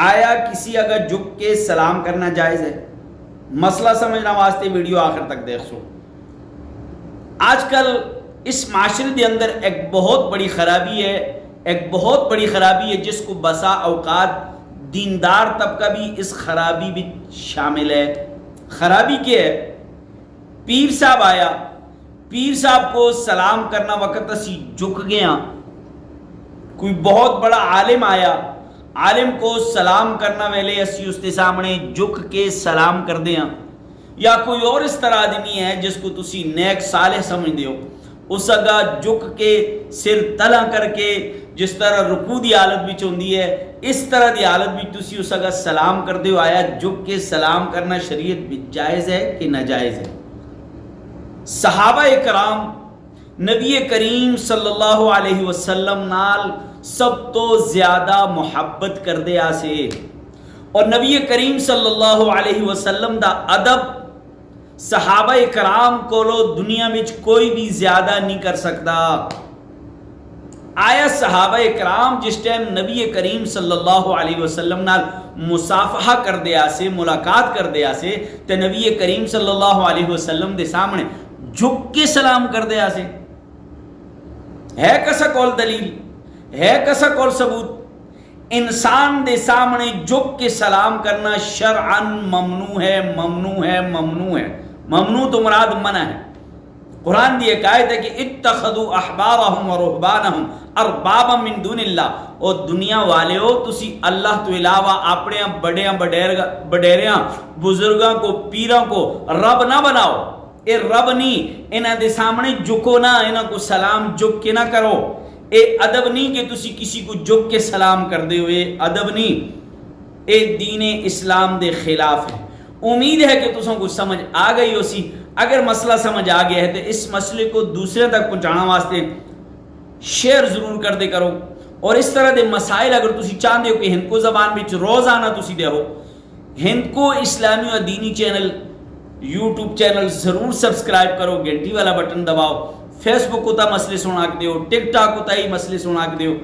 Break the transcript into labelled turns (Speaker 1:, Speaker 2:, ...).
Speaker 1: آیا کسی اگر جھک کے سلام کرنا جائز ہے؟ مسئلہ سمجھنا واسطے ویڈیو آخر تک دیکھ سو۔ آج کل اس معاشرے کے اندر ایک بہت بڑی خرابی ہے جس کو بسا اوقات دیندار طبقہ بھی اس خرابی بھی شامل ہے۔ خرابی کیا ہے؟ پیر صاحب آیا، پیر صاحب کو سلام کرنا وقت اسی جھک گیا، کوئی بہت بڑا عالم آیا، عالم کو سلام کرنا ویلے اسی اس کے سامنے جھک کے سلام کر دیا، یا کوئی اور اس طرح آدمی ہے جس کو تسی نیک صالح سمجھ دیو، اس اگا جھک کے سر تلا کر کے جس طرح رکوع دی حالت بھی ہوندی ہے اس طرح دی حالت بھی تسی اس اگا سلام کر دیو۔ آیا جھک کے سلام کرنا شریعت بھی جائز ہے کہ ناجائز ہے؟ صحابہ کرام نبی کریم صلی اللہ علیہ وسلم نال سب تو زیادہ محبت کر دے آسے، اور نبی کریم صلی اللہ علیہ وسلم دا ادب صحابہ کرام کو دنیا میں کوئی بھی زیادہ نہیں کر سکتا۔ آیا صحابہ کرام جس ٹائم نبی کریم صلی اللہ علیہ وسلم نال مصافحہ کر دے آسے، ملاقات کر دے آسے، تے نبی کریم صلی اللہ علیہ وسلم دے سامنے جھک کے سلام کر دے آسے؟ ہے کسا کول دلیل، ہے کسا کول ثبوت؟ انسان دے سامنے جھک کے سلام کرنا شرعاً ممنوع ہے، ممنوع ہے، ممنوع ہے۔ ممنوع تو مراد منع ہے۔ قرآن دی ایک آیت ہے کہ اتخذوا احبارہم و رہبانہم اربابا من دون اللہ، اور دنیا والے ہو تسی اللہ تو علاوہ اپنے بڑیاں بڈیریاں بزرگاں کو پیراں کو رب نہ بناؤ۔ اے رب نہیں، انہاں دے سامنے جھکو نہ، انہاں کو سلام جھک کے نہ کرو۔ اے ادب نہیں کہ تسی کسی کو جھک کے سلام کر دے ہو، اے ادب نہیں، اے دین اسلام دے خلاف ہے۔ امید ہے کہ تسوں کو سمجھ آ گئی ہو سی۔ اگر مسئلہ سمجھ آ گیا ہے تو اس مسئلے کو دوسرے تک پہنچانا واسطے شیئر ضرور کر دے کرو، اور اس طرح دے مسائل اگر تسی چاہتے ہو کہ ہند کو زبان بچ روزانہ تسی دے ہو، ہند کو اسلامی و دینی چینل یوٹیوب چینل ضرور سبسکرائب کرو، گھنٹی والا بٹن دباؤ، فیس بک کو تا مسئلے سنا کے دیو، ٹک ٹاک کو تا ہی مسئلے سنا کے دیو۔